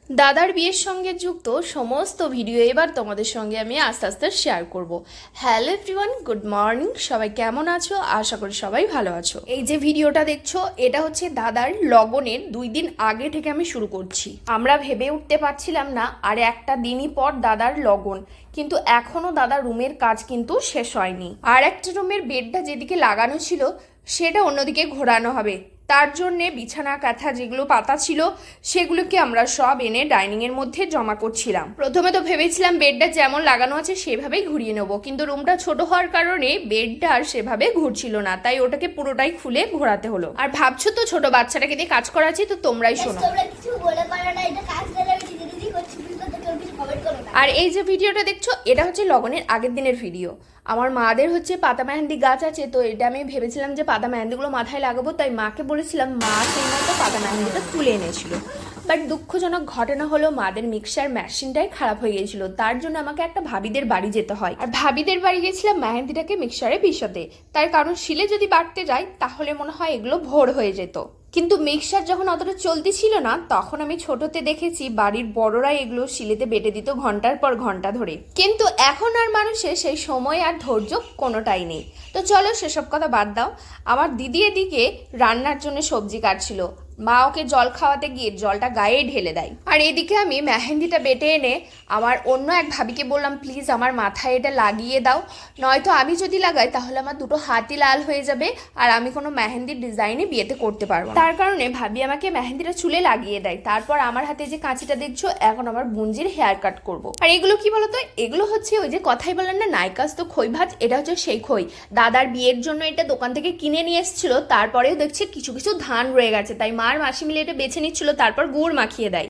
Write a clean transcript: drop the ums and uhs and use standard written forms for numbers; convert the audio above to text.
দাদার বিয়ের সঙ্গে যুক্ত সমস্ত ভিডিও এবার তোমাদের সঙ্গে আমি আস্তে আস্তে শেয়ার করব। Hello everyone, good morning. সবাই কেমন আছো? আশা করি সবাই ভালো আছো। এই যে ভিডিওটা দেখছো, এটা হচ্ছে দাদার লগনের 2 দিন আগে থেকে আমি শুরু করছি। আমরা ভেবে উঠতে পারছিলাম না আর একটা দিনই পর দাদার লগন, কিন্তু এখনো দাদার রুমের কাজ কিন্তু শেষ হয়নি। আর একটা রুমের বেডটা যেদিকে লাগানো ছিল সেটা অন্যদিকে ঘোরানো হবে। তার জন্যে বিছানা কাঁথা যেগুলো পাতা ছিল সেগুলোকে আমরা সব এনে ডাইনিংয়ের মধ্যে জমা করছিলাম। প্রথমে তো ভেবেছিলাম বেডটা যেমন লাগানো আছে সেভাবেই ঘুরিয়ে নেবো, কিন্তু রুমটা ছোট হওয়ার কারণে বেডটা আর সেভাবে ঘুরছিল না, তাই ওটাকে পুরোটাই খুলে ঘোরাতে হলো। আর ভাবছো তো ছোট বাচ্চাটাকে দিয়ে কাজ করাচ্ছি, তো তোমরাই শোনো। আর এই যে ভিডিওটা দেখছো, এটা হচ্ছে লগনের আগের দিনের ভিডিও। আমার মাদের হচ্ছে পাতা মেহেন্দি গাছ আছে, তো এটা আমি ভেবেছিলাম যে পাতা মেহেন্দিগুলো মাথায় লাগাবো, তাই মাকে বলেছিলাম। মা সেই মতো পাতা মেহেন্দিটা তুলে এনেছিল। বাট দুঃখজনক ঘটনা হলো মাদের মিক্সার মেশিনটাই খারাপ হয়ে গিয়েছিল, তার জন্য আমাকে একটা ভাবিদের বাড়ি যেতে হয়। আর ভাবিদের বাড়ি গেছিলাম মেহেন্দিটাকে মিক্সারে পিষাতে, তার কারণ শিলে যদি বাটতে যাই তাহলে মনে হয় এগুলো ভোর হয়ে যেত। কিন্তু মিক্সার যখন অতটা চলতি ছিল না, তখন আমি ছোটতে দেখেছি বাড়ির বড়রা এগুলো শিলেতে বেটে দিত ঘন্টার পর ঘন্টা ধরে। কিন্তু এখন আর মানুষের সেই সময় আর ধৈর্য কোনোটাই নেই। তো চলো সেসব কথা বাদ দাও। আমার দিদি এদিকে রান্নার জন্য সবজি কাটছিল। মা ওকে জল খাওয়াতে গিয়ে জলটা গায়ে ঢেলে দেয়। আর এদিকে আমি মেহেন্দিটা বেটে এনে আমার অন্য এক ভাবিকে বললাম, প্লিজ আমার মাথায় এটা লাগিয়ে দাও, নয়তো আমি যদি লাগাই তাহলে আমার দুটো হাতই লাল হয়ে যাবে আর আমি কোনো মেহেন্দির ডিজাইনে বিয়েতে করতে পারবো না। তার কারণে ভাবি আমাকে মেহেন্দিটা চুলে লাগিয়ে দেয়। তারপর আমার হাতে যে কাঁচিটা দেখছো, এখন আমার বুঞ্জির হেয়ার কাট করবো। আর এগুলো কি বলতো, এগুলো হচ্ছে ওই যে কথাই বলেন না, নাইকাস তো খই ভাজ, এটা হচ্ছে সেই খই। দাদার বিয়ের জন্য এটা দোকান থেকে কিনে নিয়ে এসেছিল, তারপরেও দেখছে কিছু কিছু ধান রয়ে গেছে, তাই মার মাসি মিলে এটা বেছে নিচ্ছিল, তারপর গুড় মাখিয়ে দেয়।